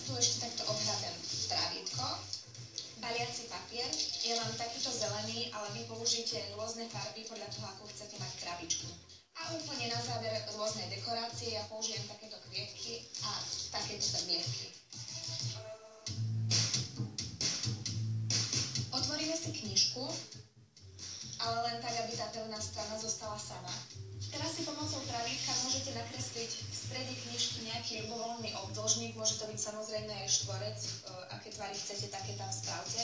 tu ešte takto obhrábem trávítko, baliaci papier. Ja mám takýto zelený, ale vy použijete rôzne farby podľa toho, ako chcete mať krabičku. A úplne na záver rôzne dekorácie. Ja použijem takéto kvietky a takéto trblietky. Otvoríme si knižku, ale len tak, aby tá pevná strana zostala sama. Teraz si pomocou pravítka môžete nakresliť v strede knižky nejaký ľubovoľný obdĺžnik, môže to byť samozrejme aj štvorec, aké tvary chcete, také tam spravte.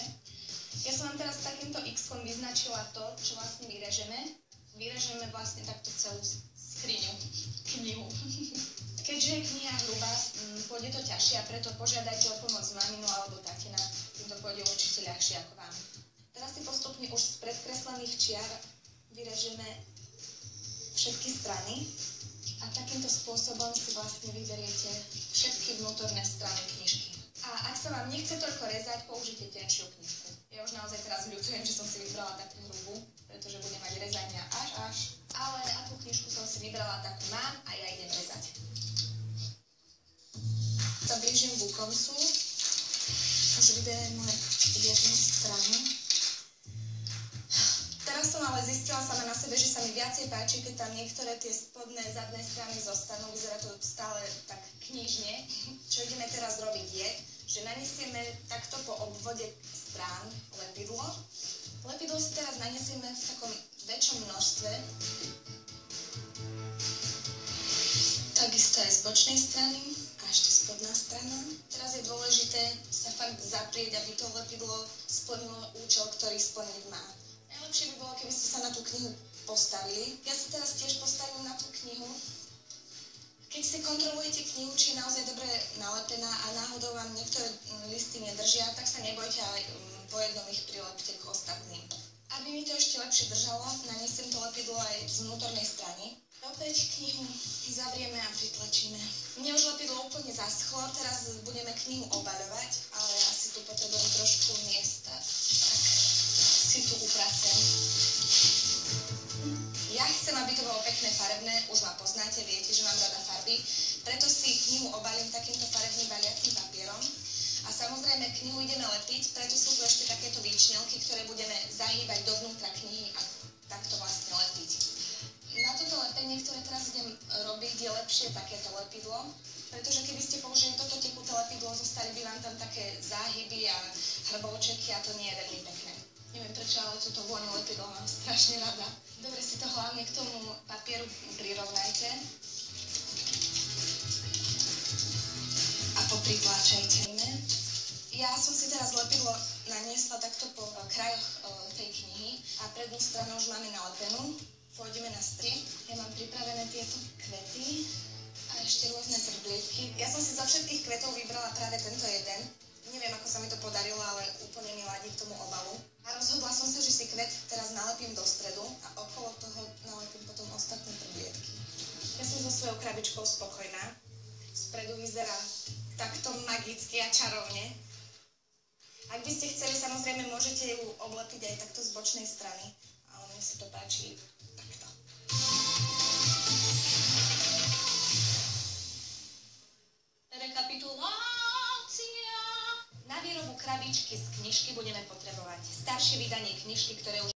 Ja som vám teraz takýmto X-kom vyznačila to, čo vlastne vyrežeme. Vyrežeme vlastne takto celú knihu. Keďže je kniha hrubá, pôjde to ťažšie a preto požiadajte o pomoc maminu alebo tatina, tým to pôjde určite ľahšie ako vám. Teraz si postupne už z predkreslených čiar vyrežeme všetky strany a takýmto spôsobom si vlastne vyberiete všetky vnútorné strany knižky. A ak sa vám nechce toľko rezať, použite tenšiu knižku. Ja už naozaj teraz ľutujem, že som si vybrala takú hrubú, pretože budem mať rezania až, ale akú knižku som si vybrala, takú mám a ja idem rezať. Sa blížim ku koncu, už vyberiem moje jednu stranu. Teraz som ale zistila sama na sebe, že sa mi viacej páči, keď tam niektoré tie spodné zadné strany zostanú. Vyzerá to stále tak knižne. Čo ideme teraz robiť je, že naniesieme takto po obvode strán lepidlo. Lepidlo si teraz naniesieme v takom väčšom množstve. Takisto aj z bočnej strany a ešte spodná strana. Teraz je dôležité sa fakt zaprieť, aby to lepidlo splnilo účel, ktorý splniť má. Najlepšie by bolo, keby ste sa na tú knihu postavili. Ja sa teraz tiež postavím na tú knihu. Keď si kontrolujete knihu, či je naozaj dobre nalepená a náhodou vám niektoré listy nedržia, tak sa nebojte a po jednom ich prilepte k ostatným. Aby mi to ešte lepšie držalo, naniesiem to lepidlo aj z vnútornej strany. Opäť knihu zavrieme a pritlačíme. Mne už lepidlo úplne zaschlo, teraz budeme knihu obaľovať, ale asi tu potrebujem trošku miesta. Si tu upracem. Ja chcem, aby to bolo pekné farebné, už ma poznáte, viete, že mám rada farby, preto si knihu obalím takýmto farebným baliacím papierom a samozrejme knihu ideme lepiť, preto sú tu ešte takéto výčnelky, ktoré budeme zahýbať dovnútra knihy a takto vlastne lepiť. Na toto lepenie, ktoré teraz idem robiť, je lepšie takéto lepidlo, pretože keby ste použili toto tekuté lepidlo, zostali by vám tam také záhyby a hrbovčeky a to nie je veľmi pekné. Neviem prečo, ale túto vôňu lepidla mám strašne rada. Dobre si to hlavne k tomu papieru prirovnajte a popritláčajte. Ja som si teraz lepidlo naniesla takto po krajoch tej knihy a prednú stranu už máme nalepenú. Pôjdeme na stri. Ja mám pripravené tieto kvety a ešte rôzne trblietky. Ja som si zo všetkých kvetov vybrala práve tento jeden. Neviem, ako sa mi to podarilo, ale úplne mi ladí k tomu obalu. A rozhodla som sa, že si kvet teraz nalepím do stredu a okolo toho nalepím potom ostatné trblietky. Ja som so svojou krabičkou spokojná. Spredu vyzerá takto magicky a čarovne. Ak by ste chceli, samozrejme môžete ju oblepiť aj takto z bočnej strany, ale mne si to páči takto. Rekapitulácia. Na výrobu krabičky z knižky budeme potrebovať staršie vydanie knižky, ktoré už